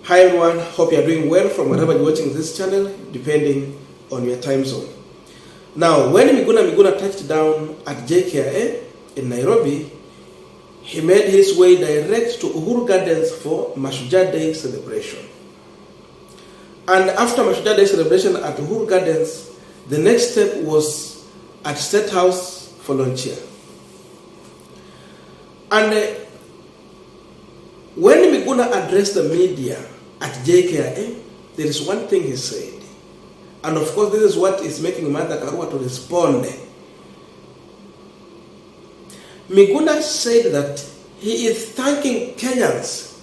Hi everyone, hope you are doing well from wherever you're watching this channel, depending on your time zone. Now, when Miguna Miguna touched down at JKIA in Nairobi, he made his way direct to Uhuru Gardens for Mashujaa Day celebration. And after Mashujaa Day celebration at Uhuru Gardens, the next step was at State House for luncheon. And when Miguna addressed the media at JKIA, there is one thing he said. And of course, this is what is making Mother Karua to respond. Miguna said that he is thanking Kenyans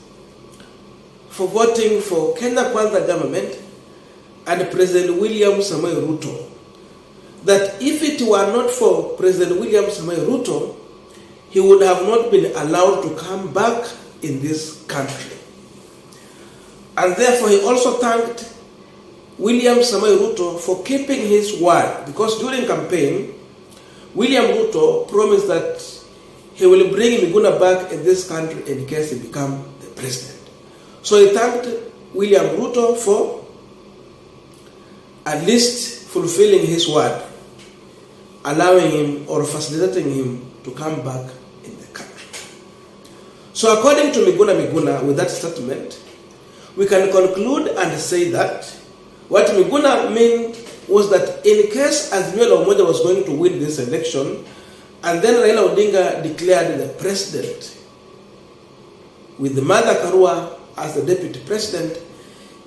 for voting for Kenya Kwanza government and President William Samoei Ruto. That if it were not for President William Samoei Ruto, he would have not been allowed to come back in this country. And therefore he also thanked William Samoei Ruto for keeping his word, because during campaign, William Ruto promised that he will bring Miguna back in this country in case he becomes the president. So he thanked William Ruto for at least fulfilling his word, allowing him or facilitating him to come back in the country. So according to Miguna Miguna, with that statement, we can conclude and say that what Miguna meant was that in case Azimio la Umoja was going to win this election, and then Railaodinga declared the president with the Mother Karua as the deputy president,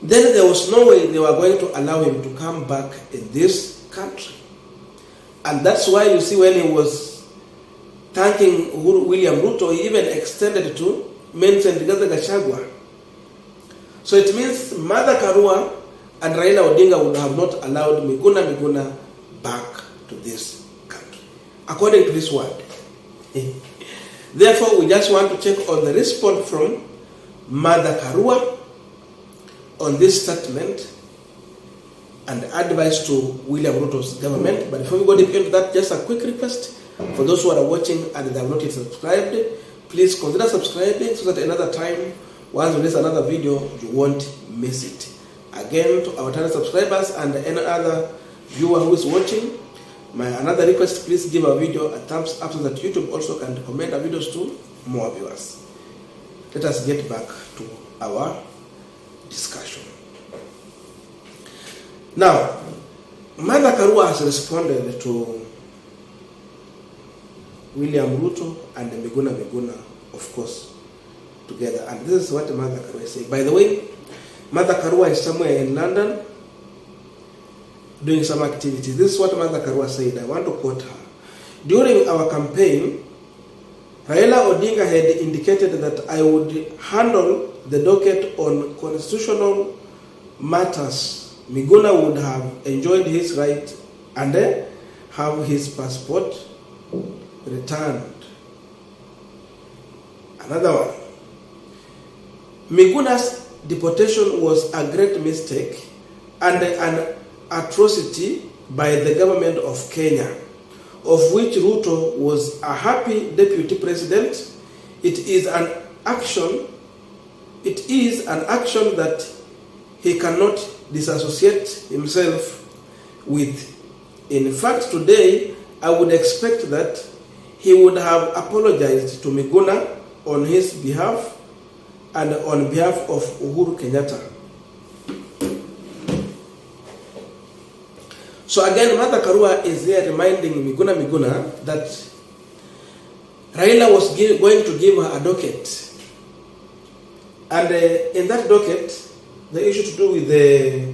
then there was no way they were going to allow him to come back in this country. And that's why you see when he was thanking William Ruto, he even extended to mention Rigathi Gachagua. So it means Mother Karua and Raila Odinga would have not allowed Miguna Miguna back to this country, according to his word. Therefore, we just want to check on the response from Mother Karua on this statement and advice to William Ruto's government. But before we go deep into that, just a quick request for those who are watching and they have not yet subscribed, please consider subscribing so that another time, once we release another video, you won't miss it. Again, to our channel subscribers and any other viewer who is watching, another request, please give our video a thumbs up so that YouTube also can recommend our videos to more viewers. Let us get back to our discussion. Now, Mother Karua has responded to William Ruto and Miguna Miguna, of course, together. And this is what Mother Karua is saying. By the way, Mother Karua is somewhere in London doing some activities. This is what Mother Karua said. I want to quote her. During our campaign, Raila Odinga had indicated that I would handle the docket on constitutional matters. Miguna would have enjoyed his right and have his passport returned. Another one. Miguna's deportation was a great mistake and an atrocity by the government of Kenya, of which Ruto was a happy deputy president. It is an action that he cannot disassociate himself with. In fact, today I would expect that he would have apologized to Miguna on his behalf and on behalf of Uhuru Kenyatta. So again, Mother Karua is there reminding Miguna Miguna that Raila was going to give her a docket. And in that docket, the issue to do with the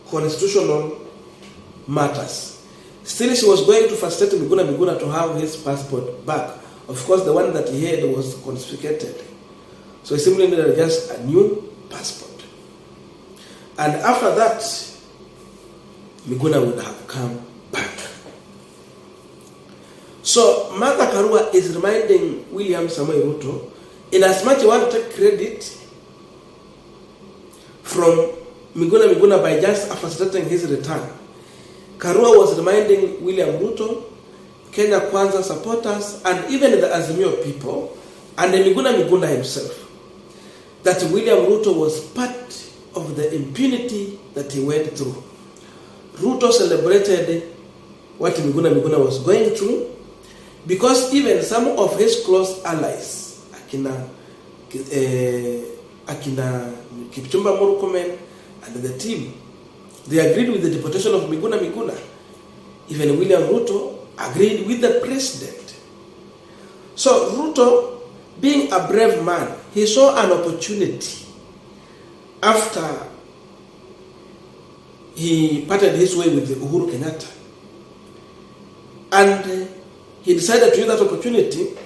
constitutional matters. Still, she was going to facilitate Miguna Miguna to have his passport back. Of course, the one that he had was confiscated. So he simply needed just a new passport. And after that, Miguna would have come back. So Mother Karua is reminding William Samoei Ruto, in as much you want to take credit from Miguna Miguna by just facilitating his return, Karua was reminding William Ruto, Kenya Kwanza supporters, and even the Azimio people, and the Miguna Miguna himself, that William Ruto was part of the impunity that he went through. Ruto celebrated what Miguna Miguna was going through, because even some of his close allies, Akina Kipchumba Murkomen and the team, they agreed with the deportation of Miguna Miguna. Even William Ruto agreed with the president. So Ruto, being a brave man, he saw an opportunity after he parted his way with Uhuru Kenyatta. And he decided to use that opportunity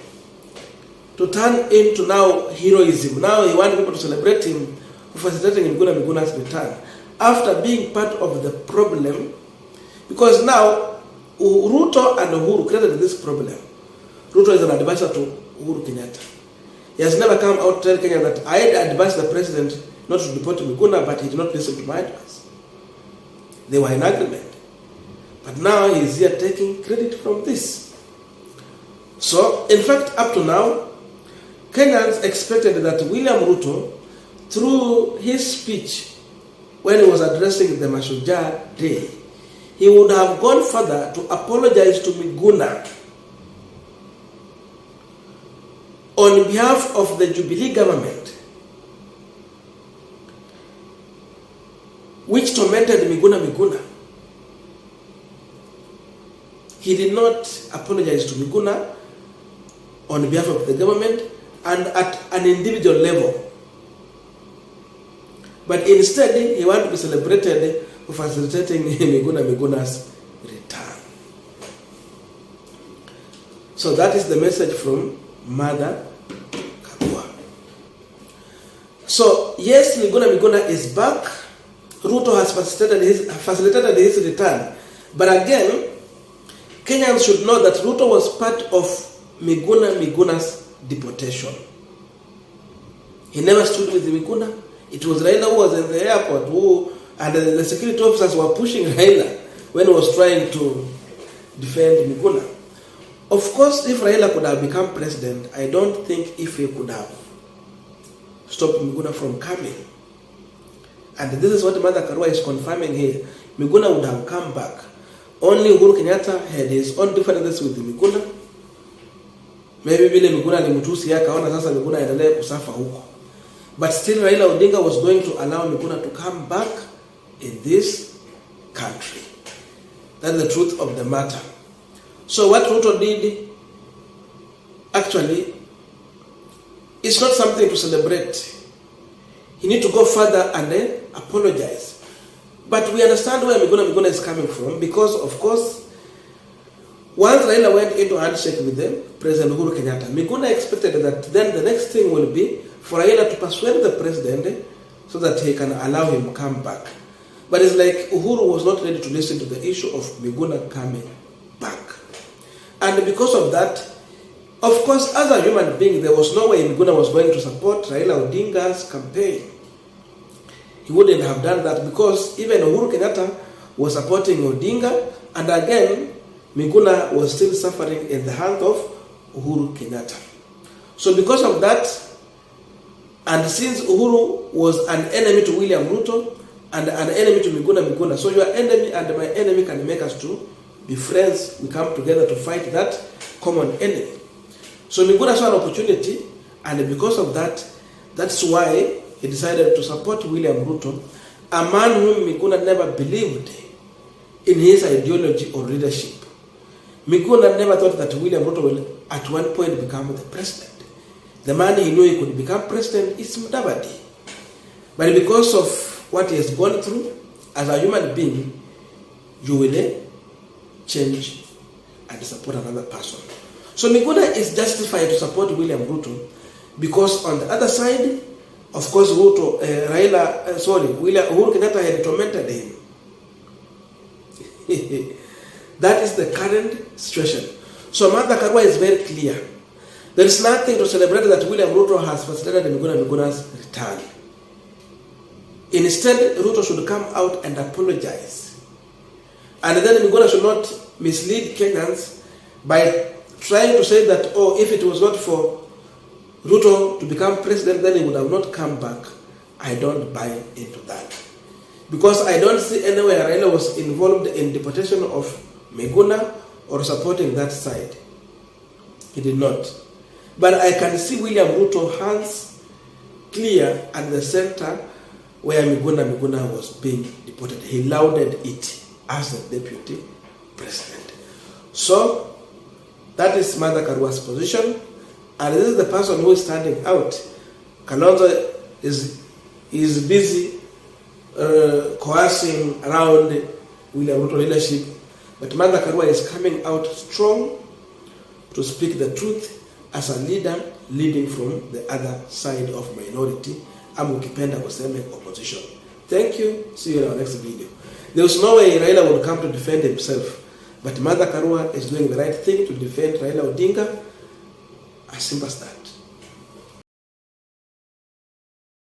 to turn into now heroism. Now he wanted people to celebrate him for facilitating Miguna Miguna's return, after being part of the problem, because now Ruto and Uhuru created this problem. Ruto is an advisor to Uhuru Kenyatta. He has never come out to tell Kenya that I advised the president not to deport Miguna, but he did not listen to my advice. They were in agreement. But now he is here taking credit from this. So, in fact, up to now, Kenyans expected that William Ruto, through his speech when he was addressing the Mashujaa Day, he would have gone further to apologize to Miguna on behalf of the Jubilee government, which tormented Miguna Miguna. He did not apologize to Miguna on behalf of the government and at an individual level. But instead, he wanted to be celebrated for facilitating Miguna Miguna's return. So that is the message from Mother Karua. So yes, Miguna Miguna is back. Ruto has facilitated his return. But again, Kenyans should know that Ruto was part of Miguna Miguna's deportation. He never stood with Miguna. It was Raila who was in the airport, and the security officers were pushing Raila when he was trying to defend Miguna. Of course, if Raila could have become president, I don't think if he could have stopped Miguna from coming. And this is what Mother Karua is confirming here. Miguna would have come back. Only Uhuru Kenyatta had his own differences with Miguna. Maybe vile Miguna alimutusi yake, akaona sasa Miguna aendelee kusafa huko. But still Raila Odinga was going to allow Miguna to come back in this country. That's the truth of the matter. So what Ruto did, actually, it's not something to celebrate. He needs to go further and then apologize. But we understand where Miguna is coming from, because, of course, once Raila went into handshake with them, President Uhuru Kenyatta, Miguna expected that then the next thing will be for Raila to persuade the president so that he can allow him to come back. But it's like Uhuru was not ready to listen to the issue of Miguna coming back. And because of that, of course, as a human being, there was no way Miguna was going to support Raila Odinga's campaign. He wouldn't have done that, because even Uhuru Kenyatta was supporting Odinga, and again, Miguna was still suffering in the hand of Uhuru Kenyatta. So because of that, and since Uhuru was an enemy to William Ruto and an enemy to Miguna Miguna, so your enemy and my enemy can make us to be friends. We come together to fight that common enemy. So Miguna saw an opportunity, and because of that, that's why he decided to support William Ruto, a man whom Miguna never believed in his ideology or leadership. Miguna never thought that William Ruto will at one point become the president. The man he knew he could become president is Mudavadi. But because of what he has gone through, as a human being, you will change and support another person. So Miguna is justified to support William Ruto, because on the other side, of course, Uhuru Kenyatta had tormented him. That is the current situation. So Mother Karua is very clear. There is nothing to celebrate that William Ruto has facilitated Miguna Miguna's return. Instead, Ruto should come out and apologize. And then Miguna should not mislead Kenyans by trying to say that, oh, if it was not for Ruto to become president, then he would have not come back. I don't buy into that. Because I don't see anywhere Raila was involved in deportation of Miguna or supporting that side. He did not. But I can see William Ruto hands clear at the center where Miguna Miguna was being deported. He lauded it as the deputy president. So, that is Mother Karua's position. And this is the person who is standing out. Kalonzo is busy coercing around William Ruto leadership. But Mother Karua is coming out strong to speak the truth as a leader leading from the other side of minority. Ama ukipenda kuseme opposition. Thank you. See you in our next video. There was no way Raila would come to defend himself. But Mother Karua is doing the right thing to defend Raila Odinga. As simple as that.